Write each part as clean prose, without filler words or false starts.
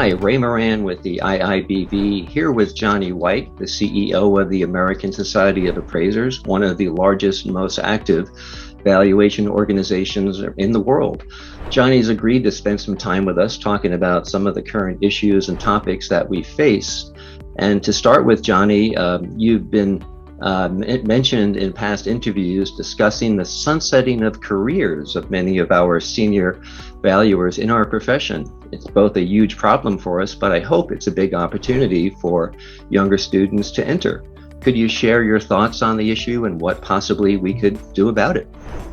Hi, Ray Moran with the iiBV, here with Johnnie White, the CEO of the American Society of Appraisers, one of the largest and most active valuation organizations in the world. Johnny's agreed to spend some time with us talking about some of the current issues and topics that we face. And to start with, Johnny, you've been mentioned in past interviews discussing the sunsetting of careers of many of our senior valuers in our profession. It's both a huge problem for us, but I hope it's a big opportunity for younger students to enter. Could you share your thoughts on the issue and what possibly we could do about it?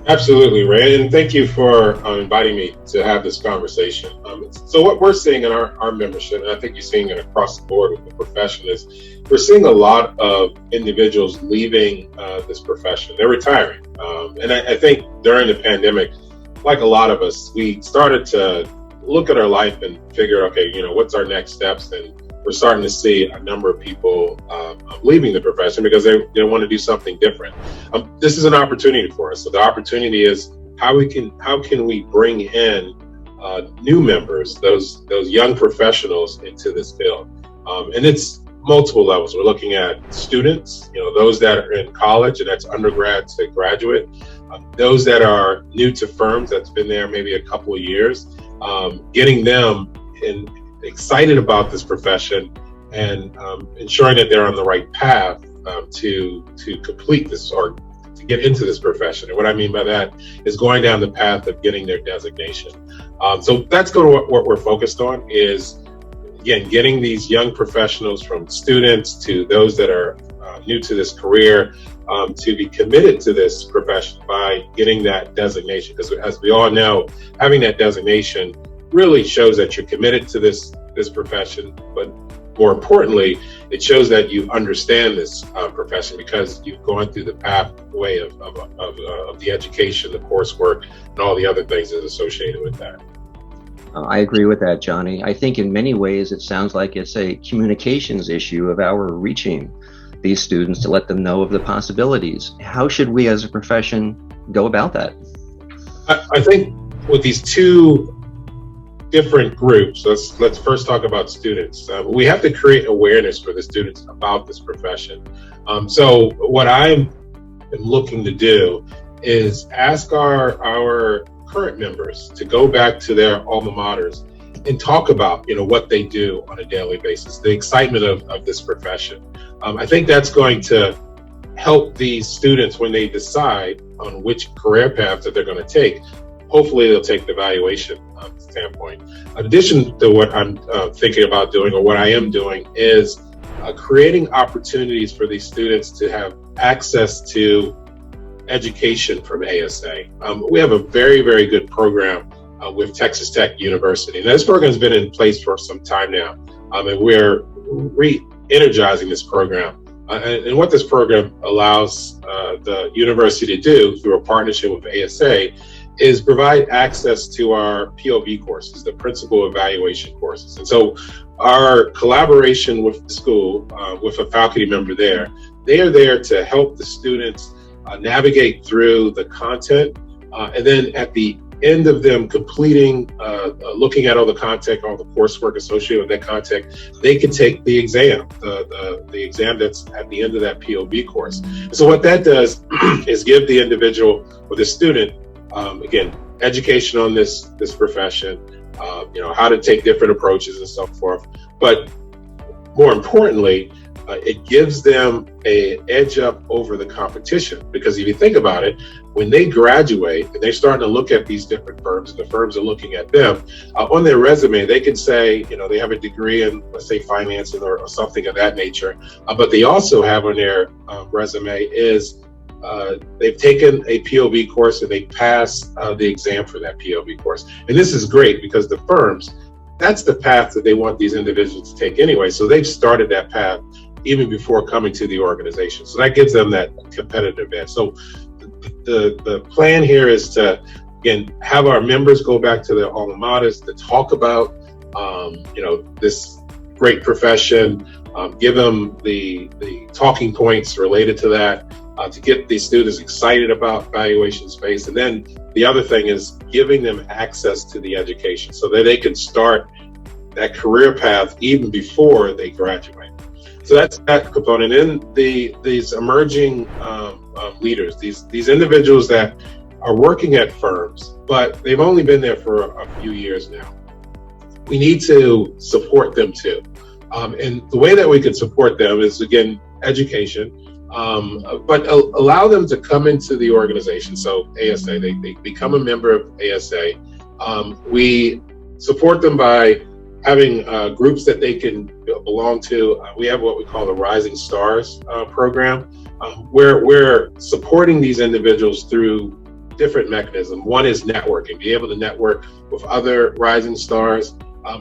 Absolutely, Ray, and thank you for inviting me to have this conversation. So what we're seeing in our membership, and I think you're seeing it across the board with the profession, is we're seeing a lot of individuals leaving this profession. They're retiring. And I think during the pandemic, like a lot of us, we started to look at our life and figure, okay, what's our next steps? And we're starting to see a number of people leaving the profession because they want to do something different. This is an opportunity for us. So the opportunity is how can we bring in new members, those young professionals into this field, and it's multiple levels. We're looking at students, those that are in college, and that's undergrad to graduate, those that are new to firms, that's been there maybe a couple of years, getting them excited about this profession and ensuring that they're on the right path to complete this or to get into this profession. And what I mean by that is going down the path of getting their designation. So that's what we're focused on is, again, getting these young professionals from students to those that are new to this career to be committed to this profession by getting that designation. Because as we all know, having that designation really shows that you're committed to this profession, but more importantly, it shows that you understand this profession because you've gone through the pathway of the education, the coursework, and all the other things that are associated with that. I agree with that, Johnny. I think in many ways it sounds like it's a communications issue of our reaching these students to let them know of the possibilities. How should we as a profession go about that? I think with these two different groups, let's first talk about students. We have to create awareness for the students about this profession. So what I'm looking to do is ask our current members to go back to their alma maters and talk about what they do on a daily basis, the excitement of this profession. I think that's going to help these students when they decide on which career path that they're going to take. Hopefully they'll take the valuation standpoint. In addition to what I'm thinking about doing, or what I am doing, is creating opportunities for these students to have access to education from ASA. We have a very, very good program with Texas Tech University. And this program has been in place for some time now. And we're re-energizing this program. And what this program allows the university to do through a partnership with ASA is provide access to our POV courses, the principal evaluation courses. And so our collaboration with the school, with a faculty member there, they are there to help the students navigate through the content. And then at the end of them completing, looking at all the content, all the coursework associated with that content, they can take the exam, the exam that's at the end of that POV course. And so what that does is give the individual or the student, again, education on this profession, how to take different approaches and so forth. But more importantly, it gives them an edge up over the competition, because if you think about it, when they graduate and they're starting to look at these different firms and the firms are looking at them, on their resume, they can say, they have a degree in, let's say, finance or something of that nature. But they also have on their resume is they've taken a POV course and they passed the exam for that POV course. And this is great because the firms, that's the path that they want these individuals to take anyway. So they've started that path even before coming to the organization. So that gives them that competitive edge. So the plan here is to, again, have our members go back to their alma maters to talk about, this great profession, give them the talking points related to that, to get these students excited about valuation space. And then the other thing is giving them access to the education so that they can start that career path even before they graduate. So that's that component. And these emerging leaders, these individuals that are working at firms, but they've only been there for a few years now. We need to support them too. And the way that we could support them is, again, education, but allow them to come into the organization. So ASA, they become a member of ASA. We support them by having groups that they can belong to. We have what we call the Rising Stars program, where we're supporting these individuals through different mechanisms. One is networking, be able to network with other rising stars,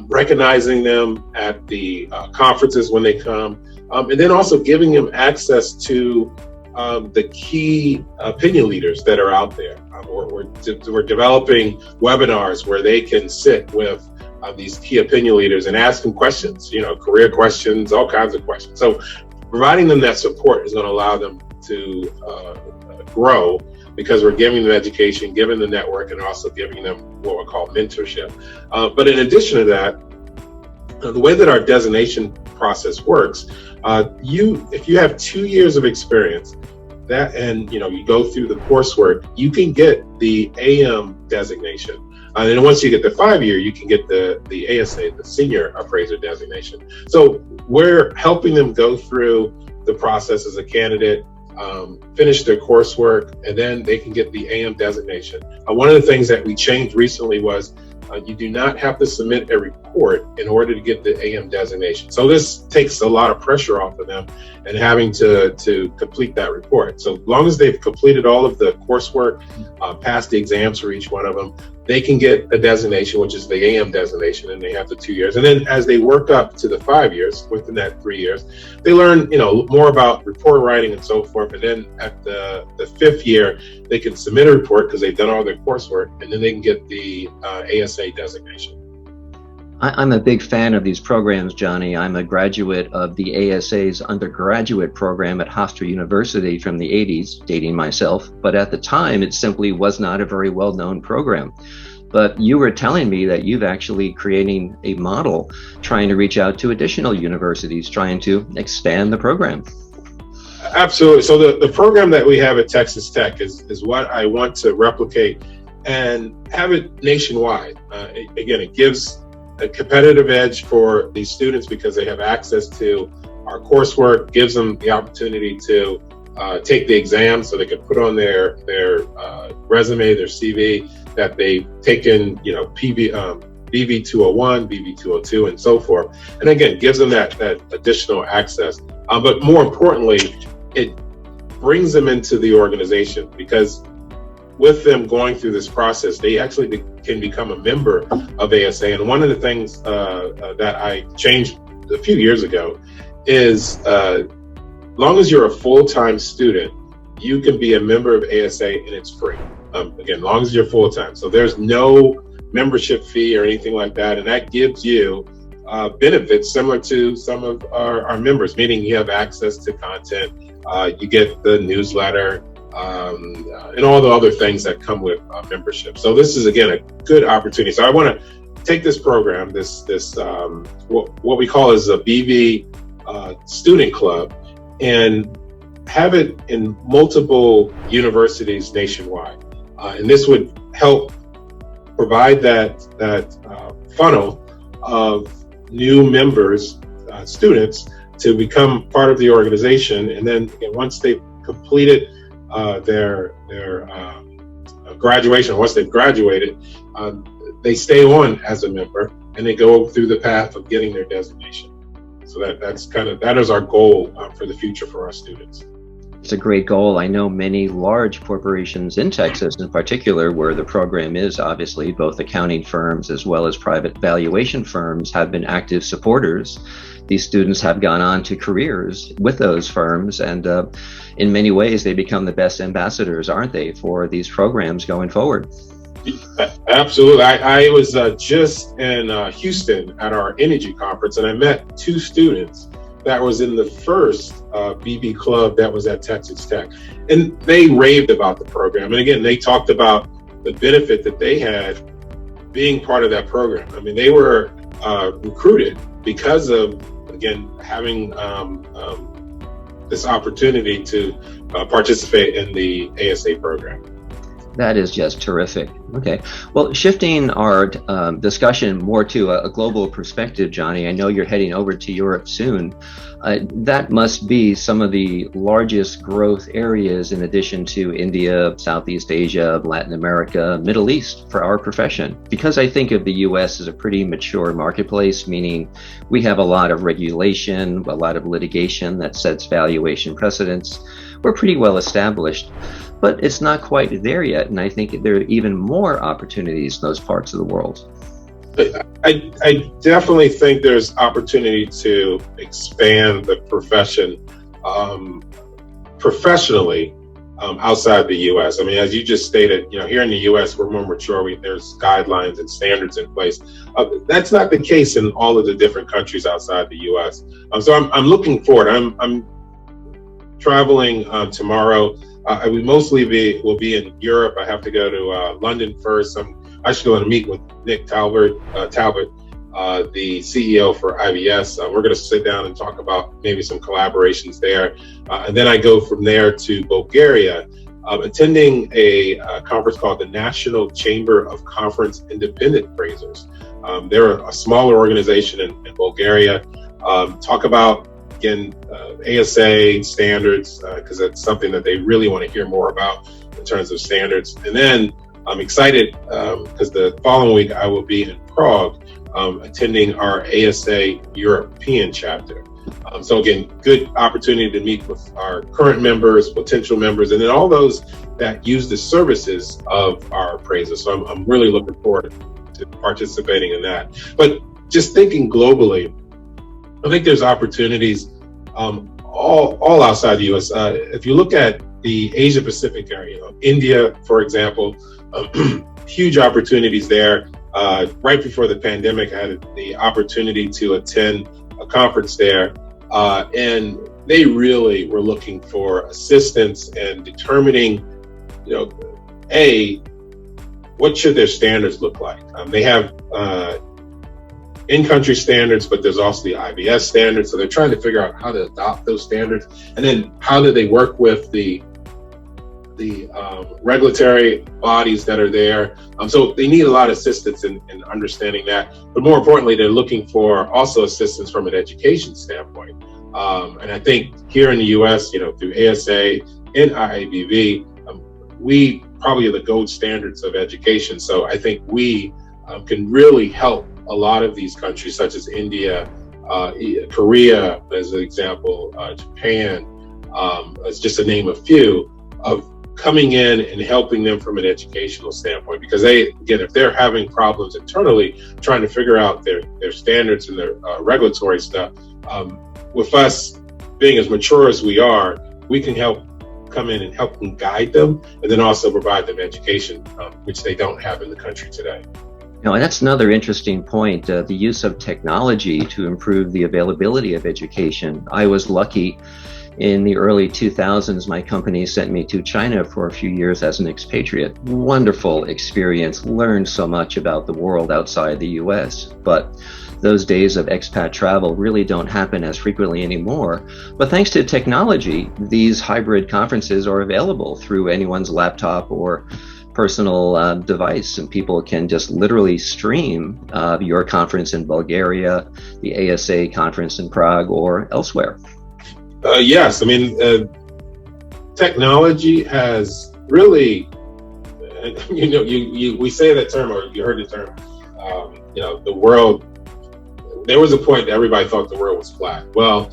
recognizing them at the conferences when they come, and then also giving them access to the key opinion leaders that are out there. We're developing webinars where they can sit with these key opinion leaders and ask them questions, career questions, all kinds of questions. So providing them that support is going to allow them to grow, because we're giving them education, giving them the network, and also giving them what we call mentorship. But in addition to that, the way that our designation process works, if you have 2 years of experience, and you go through the coursework, you can get the AM designation. And then once you get the 5-year, you can get the ASA, the Senior Appraiser designation. So we're helping them go through the process as a candidate, finish their coursework, and then they can get the AM designation. One of the things that we changed recently was you do not have to submit a report in order to get the AM designation. So this takes a lot of pressure off of them and having to complete that report. So as long as they've completed all of the coursework, passed the exams for each one of them, they can get a designation, which is the AM designation, and they have the 2 years. And then as they work up to the 5 years, within that 3 years, they learn, more about report writing and so forth. And then at the 5th year, they can submit a report because they've done all their coursework, and then they can get the ASA designation. I'm a big fan of these programs, Johnny. I'm a graduate of the ASA's undergraduate program at Hofstra University from the 80s, dating myself. But at the time, it simply was not a very well-known program. But you were telling me that you've actually creating a model, trying to reach out to additional universities, trying to expand the program. Absolutely. So the program that we have at Texas Tech is what I want to replicate and have it nationwide. Again, it gives a competitive edge for these students because they have access to our coursework, gives them the opportunity to take the exam so they can put on their resume, their CV, that they've taken, BV 201, BV 202, and so forth. And again, gives them that additional access. But more importantly, it brings them into the organization, because with them going through this process, they actually can become a member of ASA. And one of the things that I changed a few years ago is, long as you're a full-time student, you can be a member of ASA and it's free. Again, long as you're full-time. So there's no membership fee or anything like that. And that gives you benefits similar to some of our members, meaning you have access to content, you get the newsletter, and all the other things that come with membership. So this is, again, a good opportunity. So I want to take this program, this what we call as a BV student club, and have it in multiple universities nationwide. And this would help provide that funnel of new members, students, to become part of the organization. And then again, once they've completed their graduation, once they've graduated, they stay on as a member and they go through the path of getting their designation. So that is our goal for the future for our students. It's a great goal. I know many large corporations in Texas in particular, where the program is, obviously both accounting firms as well as private valuation firms have been active supporters. These students have gone on to careers with those firms, and in many ways they become the best ambassadors, aren't they, for these programs going forward? Absolutely. I was just in Houston at our energy conference, and I met 2 students that was in the first BB club that was at Texas Tech. And they raved about the program. And again, they talked about the benefit that they had being part of that program. I mean, they were recruited because of, again, having this opportunity to participate in the ASA program. That is just terrific. Okay. Well, shifting our discussion more to a global perspective, Johnnie, I know you're heading over to Europe soon. That must be some of the largest growth areas in addition to India, Southeast Asia, Latin America, Middle East for our profession. Because I think of the U.S. as a pretty mature marketplace, meaning we have a lot of regulation, a lot of litigation that sets valuation precedents. We're pretty well established. But it's not quite there yet, and I think there are even more opportunities in those parts of the world. I definitely think there's opportunity to expand the profession professionally outside the U.S. I mean, as you just stated, here in the U.S. we're more mature. There's guidelines and standards in place. That's not the case in all of the different countries outside the U.S. So I'm looking forward. I'm traveling tomorrow. We mostly will be in Europe. I have to go to London first. I'm actually going to meet with Nick Talbot, the CEO for IBS. We're going to sit down and talk about maybe some collaborations there. And then I go from there to Bulgaria, attending a conference called the National Chamber of Conference Independent Appraisers. They're a smaller organization in Bulgaria. Talk about, again, ASA standards, because that's something that they really want to hear more about in terms of standards. And then I'm excited because the following week I will be in Prague attending our ASA European chapter. So again, good opportunity to meet with our current members, potential members, and then all those that use the services of our appraisers. So I'm really looking forward to participating in that. But just thinking globally, I think there's opportunities all outside the U.S. If you look at the Asia Pacific area, India, for example, huge opportunities there. Right before the pandemic, I had the opportunity to attend a conference there, and they really were looking for assistance and determining, what should their standards look like? They have in-country standards, but there's also the IBS standards. So they're trying to figure out how to adopt those standards, and then how do they work with the regulatory bodies that are there. So they need a lot of assistance in understanding that. But more importantly, they're looking for also assistance from an education standpoint. And I think here in the U.S., through ASA and iiBV, we probably are the gold standards of education. So I think we can really help a lot of these countries, such as India, Korea, as an example, Japan, as just to name a few, of coming in and helping them from an educational standpoint. Because if they're having problems internally, trying to figure out their standards and their regulatory stuff, with us being as mature as we are, we can come in and help them guide them, and then also provide them education, which they don't have in the country today. And that's another interesting point, the use of technology to improve the availability of education. I was lucky in the early 2000s, my company sent me to China for a few years as an expatriate. Wonderful experience, learned so much about the world outside the US. But those days of expat travel really don't happen as frequently anymore. But thanks to technology, these hybrid conferences are available through anyone's laptop or personal device, and people can just literally stream your conference in Bulgaria, the ASA conference in Prague, or elsewhere. Yes, I mean, technology has really, we say that term, or you heard the term, the world. There was a point that everybody thought the world was flat. Well,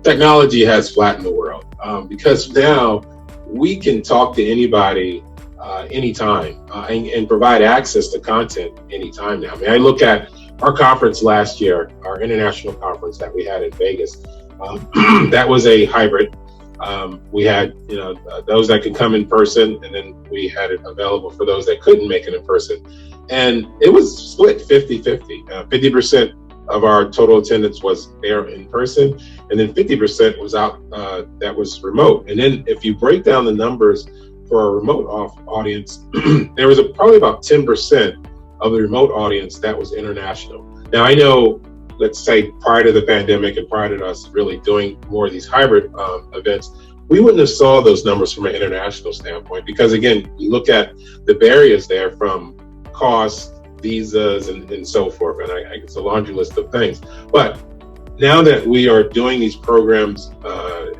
technology has flattened the world because now we can talk to anybody anytime and provide access to content anytime now. I mean, I look at our conference last year, our international conference that we had in Vegas. That was a hybrid. We had, those that could come in person, and then we had it available for those that couldn't make it in person. And it was split 50-50. 50% of our total attendance was there in person, and then 50% was out, that was remote. And then if you break down the numbers for a remote audience, there was probably about 10% of the remote audience that was international. Now, I know, let's say prior to the pandemic and prior to us really doing more of these hybrid events, we wouldn't have saw those numbers from an international standpoint, because again, you look at the barriers there from cost, visas, and so forth, and it's a laundry list of things. But now that we are doing these programs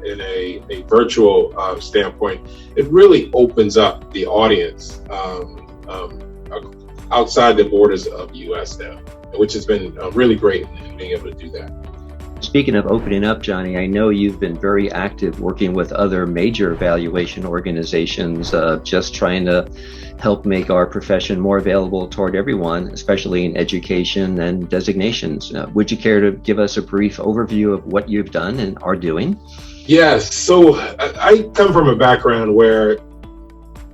in a virtual standpoint, it really opens up the audience outside the borders of the U.S. now, which has been really great in being able to do that. Speaking of opening up, Johnny, I know you've been very active working with other major valuation organizations, just trying to help make our profession more available toward everyone, especially in education and designations. Would you care to give us a brief overview of what you've done and are doing? Yes. So I come from a background where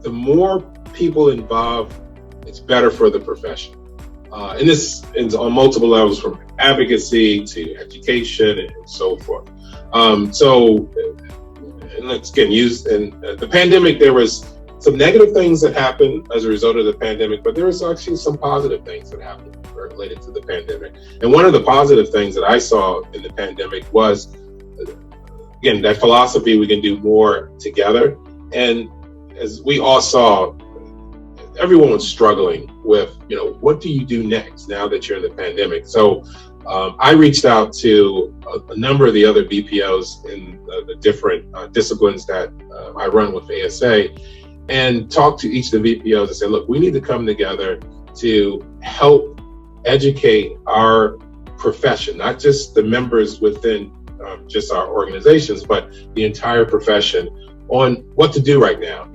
the more people involved, it's better for the profession. And this is on multiple levels, from advocacy to education and so forth. And let's again use in the pandemic, there was some negative things that happened as a result of the pandemic, but there was actually some positive things that happened related to the pandemic. And one of the positive things that I saw in the pandemic was, again, that philosophy, we can do more together. And as we all saw, everyone was struggling with, what do you do next now that you're in the pandemic? So I reached out to a number of the other BPOs in the different disciplines that I run with ASA, and talked to each of the BPOs and said, look, we need to come together to help educate our profession, not just the members within just our organizations, but the entire profession, on what to do right now.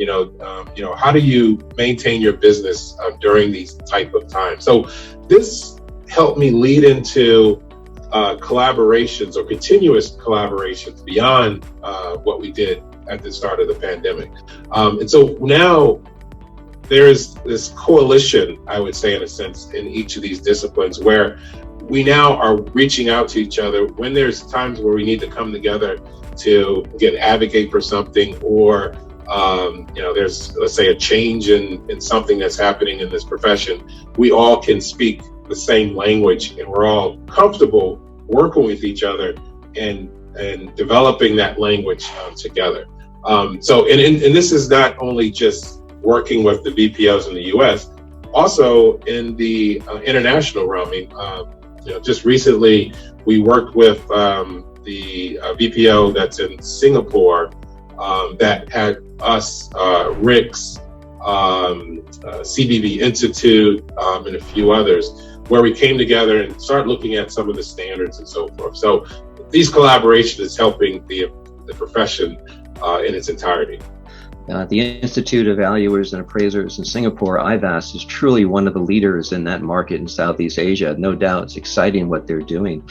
How do you maintain your business during these type of times? So this helped me lead into collaborations or continuous collaborations beyond what we did at the start of the pandemic. And so now there is this coalition, I would say, in a sense, in each of these disciplines, where we now are reaching out to each other when there's times where we need to come together to advocate for something, or there's, let's say, a change in something that's happening in this profession. We all can speak the same language, and we're all comfortable working with each other and developing that language together. So this is not only just working with the BPOs in the U.S., also in the international realm. Just recently we worked with the BPO that's in Singapore that had us, RICS, CBB Institute, and a few others, where we came together and started looking at some of the standards and so forth. So these collaborations is helping the profession in its entirety. The Institute of Valuers and Appraisers in Singapore, IVAS, is truly one of the leaders in that market in Southeast Asia. No doubt it's exciting what they're doing.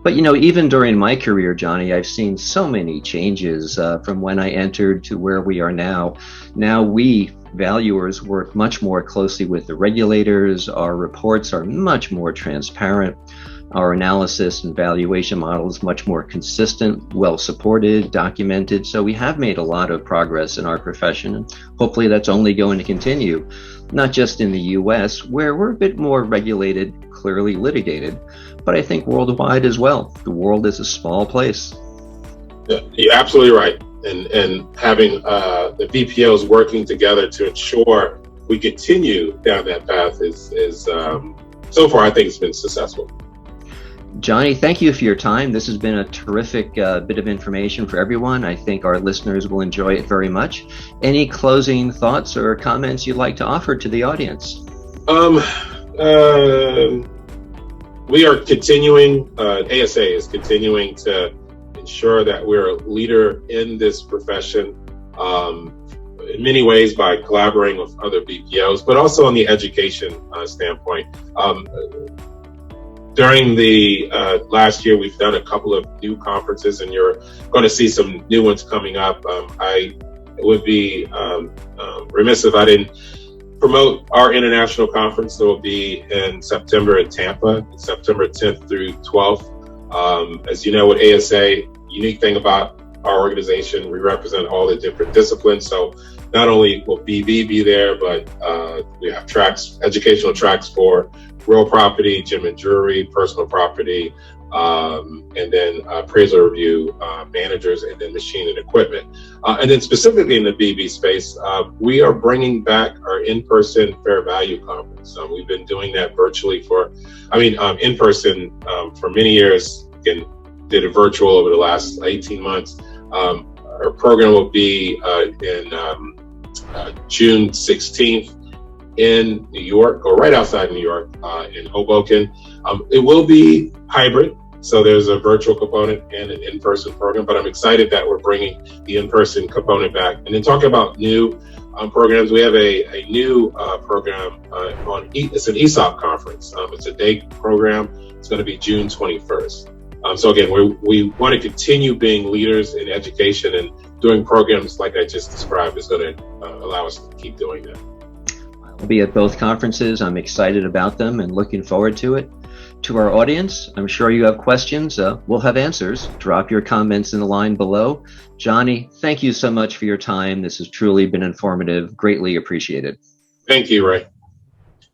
But, even during my career, Johnny, I've seen so many changes from when I entered to where we are now. Now we valuers work much more closely with the regulators. Our reports are much more transparent. Our analysis and valuation model is much more consistent, well supported, documented. So we have made a lot of progress in our profession, and hopefully that's only going to continue, not just in the US, where we're a bit more regulated, clearly litigated, but I think worldwide as well. The world is a small place. Yeah, you're absolutely right. And having the BPOs working together to ensure we continue down that path is so far, I think it's been successful. Johnny, thank you for your time. This has been a terrific bit of information for everyone. I think our listeners will enjoy it very much. Any closing thoughts or comments you'd like to offer to the audience? We are continuing, ASA is continuing to ensure that we're a leader in this profession, in many ways by collaborating with other BPOs, but also on the education standpoint. During the last year, we've done a couple of new conferences, and you're going to see some new ones coming up. I would be remiss if I didn't promote our international conference that will be in September in Tampa, September 10th through 12th. As you know, with ASA, unique thing about our organization, we represent all the different disciplines. So not only will BV be there, but we have tracks, educational tracks for real property, gem and jewelry, personal property, and then appraisal review managers, and then machine and equipment. And then specifically in the BV space, we are bringing back our in-person fair value conference. We've been doing that virtually in person for many years, and did it virtual over the last 18 months. Our program will be in June 16th in New York, or right outside New York, in Hoboken. It will be hybrid, so there's a virtual component and an in-person program, but I'm excited that we're bringing the in-person component back. And then talking about new programs, we have a new program it's an ESOP conference. It's a day program. It's going to be June 21st. So again, we want to continue being leaders in education, and doing programs like I just described is going to allow us to keep doing that. I'll be at both conferences. I'm excited about them and looking forward to it. To our audience, I'm sure you have questions. We'll have answers. Drop your comments in the line below. Johnnie, thank you so much for your time. This has truly been informative. Greatly appreciated. Thank you, Ray.